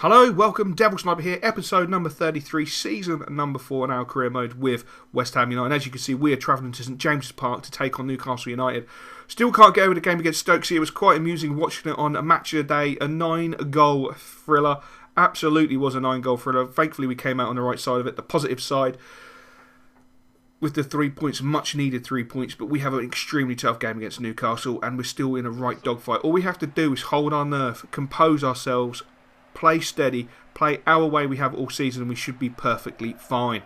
Hello, welcome, Devil Sniper here, episode number 33, season number 4 in our career mode with West Ham United. As you can see, we are travelling to St James's Park to take on Newcastle United. Still can't get over the game against Stoke, so it was quite amusing watching it on a match of the day, a 9-goal thriller. Absolutely was a 9-goal thriller. Thankfully, we came out on the right side of it, the positive side, with the 3 points, much needed 3 points, but we have an extremely tough game against Newcastle, and we're still in a right dogfight. All we have to do is hold our nerve, compose ourselves, play steady, play our way we have all season, and we should be perfectly fine.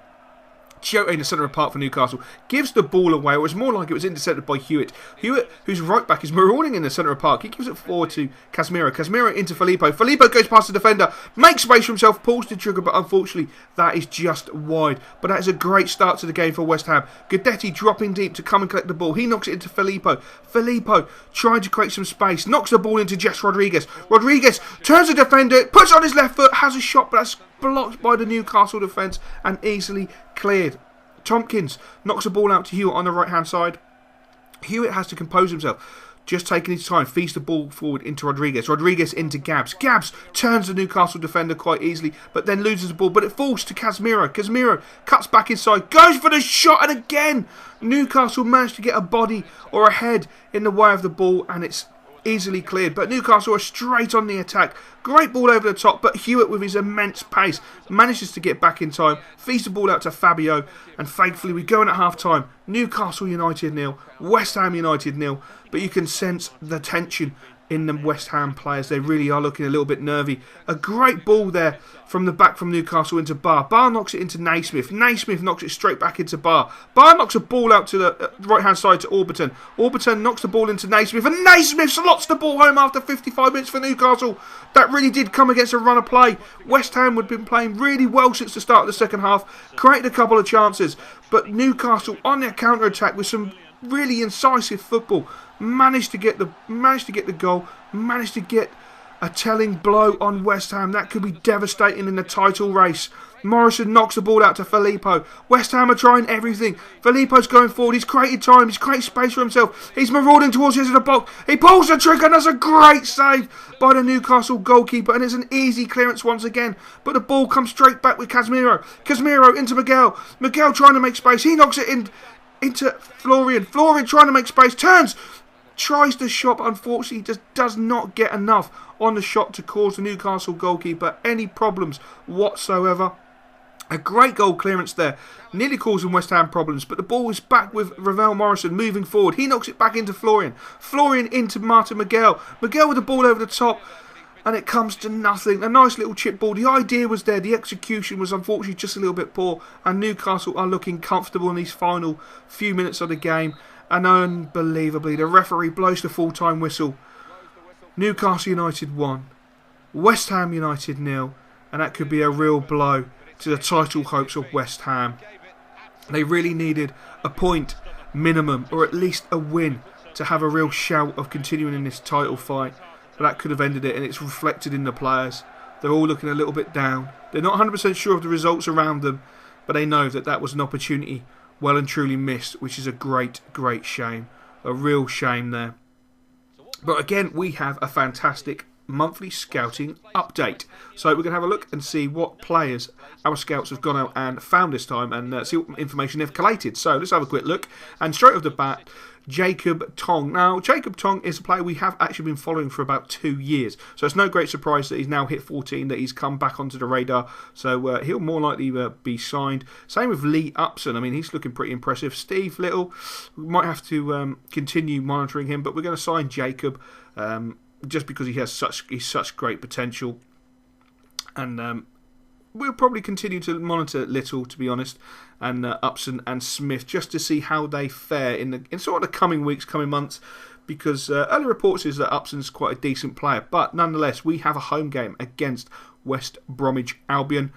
Chiote in the centre of the park for Newcastle gives the ball away. It was more like it was intercepted by Hewitt. Hewitt, who's right back, is marauling in the centre of the park. He gives it forward to Casemiro. Casemiro into Filippo. Filippo goes past the defender, makes space for himself, pulls the trigger, but unfortunately that is just wide. But that is a great start to the game for West Ham. Guidetti dropping deep to come and collect the ball. He knocks it into Filippo. Filippo trying to create some space, knocks the ball into Jess Rodriguez. Rodriguez turns the defender, puts on his left foot, has a shot, but that's blocked by the Newcastle defence and easily cleared. Tompkins knocks the ball out to Hewitt on the right hand side. Hewitt has to compose himself, just taking his time, feeds the ball forward into Rodriguez. Rodriguez into Gabbs. Gabbs turns the Newcastle defender quite easily, but then loses the ball, but it falls to Casemiro. Casemiro cuts back inside, goes for the shot, and again Newcastle managed to get a body or a head in the way of the ball, and it's easily cleared. But Newcastle are straight on the attack. Great ball over the top, but Hewitt with his immense pace manages to get back in time, feeds the ball out to Fabio, and thankfully we go in at half time. Newcastle United 0, West Ham United 0, but you can sense the tension in the West Ham players. They really are looking a little bit nervy. A great ball there from the back from Newcastle into Barr. Barr knocks it into Naismith. Naismith knocks it straight back into Barr. Barr knocks a ball out to the right hand side to Orberton. Orberton knocks the ball into Naismith, and Naismith slots the ball home after 55 minutes for Newcastle. That really did come against a run of play. West Ham had been playing really well since the start of the second half, created a couple of chances, but Newcastle on their counter attack with some really incisive football managed to get the goal, managed to get a telling blow on West Ham. That could be devastating in the title race. Morrison knocks the ball out to Filippo. West Ham are trying everything. Filippo's going forward. He's created time. He's created space for himself. He's marauding towards the edge of the box. He pulls the trigger, and that's a great save by the Newcastle goalkeeper. And it's an easy clearance once again. But the ball comes straight back with Casemiro. Casemiro into Miguel. Miguel trying to make space. He knocks it into Florian. Florian trying to make space. Turns. Tries the shot, but unfortunately just does not get enough on the shot to cause the Newcastle goalkeeper any problems whatsoever. A great goal clearance there, nearly causing West Ham problems, but the ball is back with Ravel Morrison moving forward. He knocks it back into Florian. Florian into Martin Miguel. Miguel with the ball over the top, and it comes to nothing. A nice little chip ball. The idea was there. The execution was unfortunately just a little bit poor, and Newcastle are looking comfortable in these final few minutes of the game. And unbelievably, the referee blows the full-time whistle. Newcastle United 1, West Ham United 0, and that could be a real blow to the title hopes of West Ham. They really needed a point minimum, or at least a win, to have a real shout of continuing in this title fight. But that could have ended it, and it's reflected in the players. They're all looking a little bit down. They're not 100% sure of the results around them, but they know that that was an opportunity well and truly missed, which is a great, great shame. A real shame there. But again, we have a fantastic monthly scouting update. So we're going to have a look and see what players our scouts have gone out and found this time, and see what information they've collated. So let's have a quick look. And straight off the bat, Jacob Tong. Now, Jacob Tong is a player we have actually been following for about 2 years. So it's no great surprise that he's now hit 14, that he's come back onto the radar. So he'll more likely be signed. Same with Lee Upson. I mean, he's looking pretty impressive. Steve Little, we might have to continue monitoring him, but we're going to sign Jacob just because he's such great potential. And we'll probably continue to monitor Little, to be honest, and Upson and Smith, just to see how they fare in sort of the coming weeks, coming months, because early reports is that Upson's quite a decent player, but nonetheless, we have a home game against West Bromwich Albion,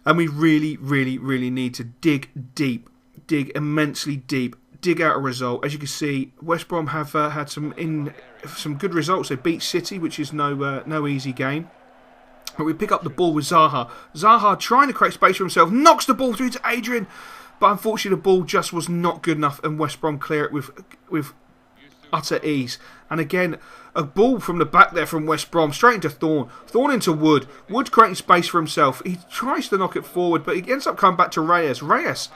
and we really, really, really need to dig deep, dig immensely deep, dig out a result. As you can see, West Brom have had some good results. They beat City, which is no easy game. But we pick up the ball with Zaha. Zaha trying to create space for himself, knocks the ball through to Adrian, but unfortunately the ball just was not good enough, and West Brom clear it with utter ease. And again, a ball from the back there from West Brom, straight into Thorne. Thorne into Wood. Wood creating space for himself. He tries to knock it forward, but he ends up coming back to Reyes. Reyes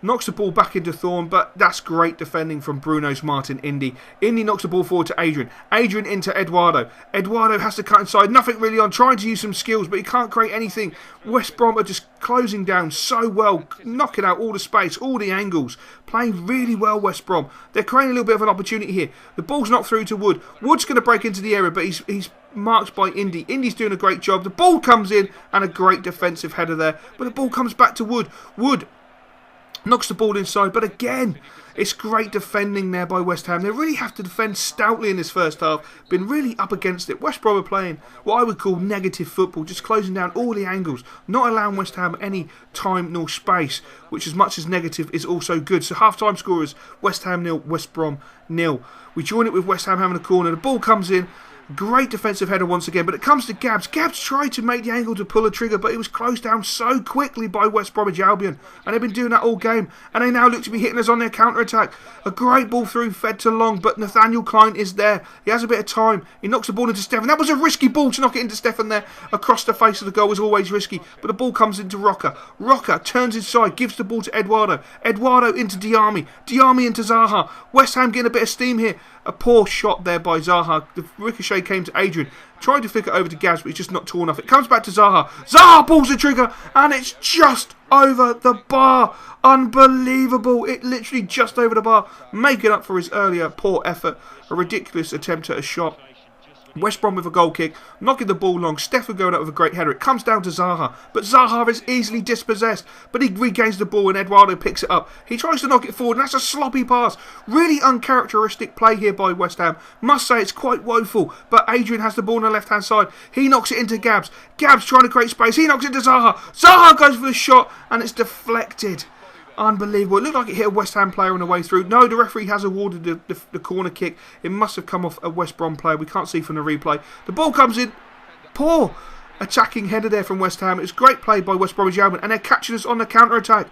knocks the ball back into Thorne, but that's great defending from Bruno's Martin Indy. Indy knocks the ball forward to Adrian. Adrian into Eduardo. Eduardo has to cut inside. Nothing really on. Trying to use some skills, but he can't create anything. West Brom are just closing down so well. Knocking out all the space, all the angles. Playing really well, West Brom. They're creating a little bit of an opportunity here. The ball's not through to Wood. Wood's going to break into the area, but he's marked by Indy. Indy's doing a great job. The ball comes in, and a great defensive header there. But the ball comes back to Wood. Wood knocks the ball inside, but again, it's great defending there by West Ham. They really have to defend stoutly in this first half. Been really up against it. West Brom are playing what I would call negative football, just closing down all the angles, not allowing West Ham any time nor space, which as much as negative is also good. So half-time scorers, West Ham 0, West Brom 0. We join it with West Ham having a corner. The ball comes in. Great defensive header once again, but it comes to Gabs. Gabs tried to make the angle to pull a trigger, but it was closed down so quickly by West Bromwich Albion, and they've been doing that all game, and they now look to be hitting us on their counter-attack. A great ball through, fed to Long, but Nathaniel Klein is there. He has a bit of time. He knocks the ball into Stefan. That was a risky ball to knock it into Stefan there. Across the face of the goal was always risky, but the ball comes into Rocker. Rocker turns inside, gives the ball to Eduardo. Eduardo into Diarmi. Diarmi into Zaha. West Ham getting a bit of steam here. A poor shot there by Zaha. The ricochet came to Adrian. Tried to flick it over to Gabs, but he's just not tall enough. It comes back to Zaha. Zaha pulls the trigger, and it's just over the bar. Unbelievable. It literally just over the bar, making up for his earlier poor effort. A ridiculous attempt at a shot. West Brom with a goal kick, knocking the ball long. Stefan going out with a great header. It comes down to Zaha, but Zaha is easily dispossessed. But he regains the ball and Eduardo picks it up. He tries to knock it forward, and that's a sloppy pass. Really uncharacteristic play here by West Ham. Must say it's quite woeful. But Adrian has the ball on the left-hand side. He knocks it into Gabs. Gabs trying to create space. He knocks it into Zaha. Zaha goes for the shot, and it's deflected. Unbelievable. It looked like it hit a West Ham player on the way through. No, the referee has awarded the corner kick. It must have come off a West Brom player. We can't see from the replay. The ball comes in. Poor attacking header there from West Ham. It's great play by West Bromwich Albion, and they're catching us on the counter-attack.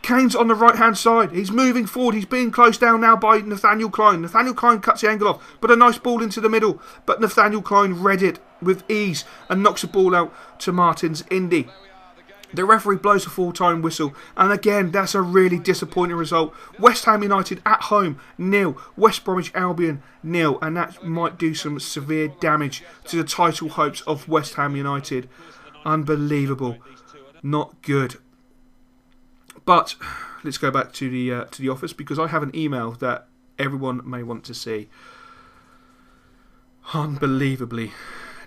Kane's on the right-hand side. He's moving forward. He's being closed down now by Nathaniel Klein. Nathaniel Klein cuts the angle off, but a nice ball into the middle. But Nathaniel Klein read it with ease and knocks the ball out to Martin's Indy. The referee blows a full-time whistle, and again, that's a really disappointing result. West Ham United at home, 0. West Bromwich Albion, 0. And that might do some severe damage to the title hopes of West Ham United. Unbelievable. Not good. But let's go back to the office, because I have an email that everyone may want to see. Unbelievably,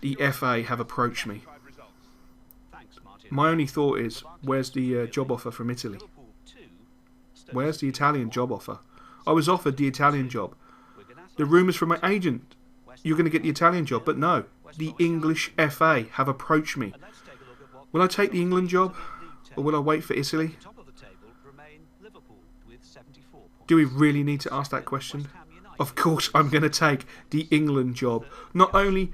the FA have approached me. My only thought is, where's the job offer from Italy? Where's the Italian job offer? I was offered the Italian job. The rumours from my agent, you're going to get the Italian job. But no, the English FA have approached me. Will I take the England job, or will I wait for Italy? Do we really need to ask that question? Of course I'm going to take the England job. Not only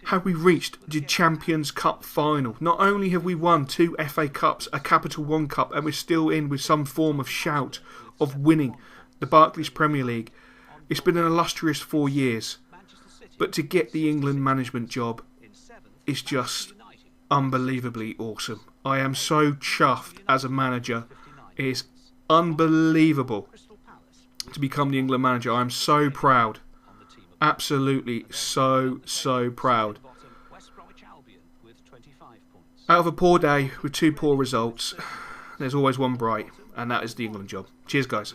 have we reached the Champions Cup final, not only have we won 2 FA Cups, a Capital One Cup, and we're still in with some form of shout of winning the Barclays Premier League. It's been an illustrious 4 years, but to get the England management job is just unbelievably awesome. I am so chuffed as a manager. It is unbelievable to become the England manager. I am so proud. Absolutely so proud. Out of a poor day with 2 poor results, there's always one bright, and that is the England job. Cheers, guys.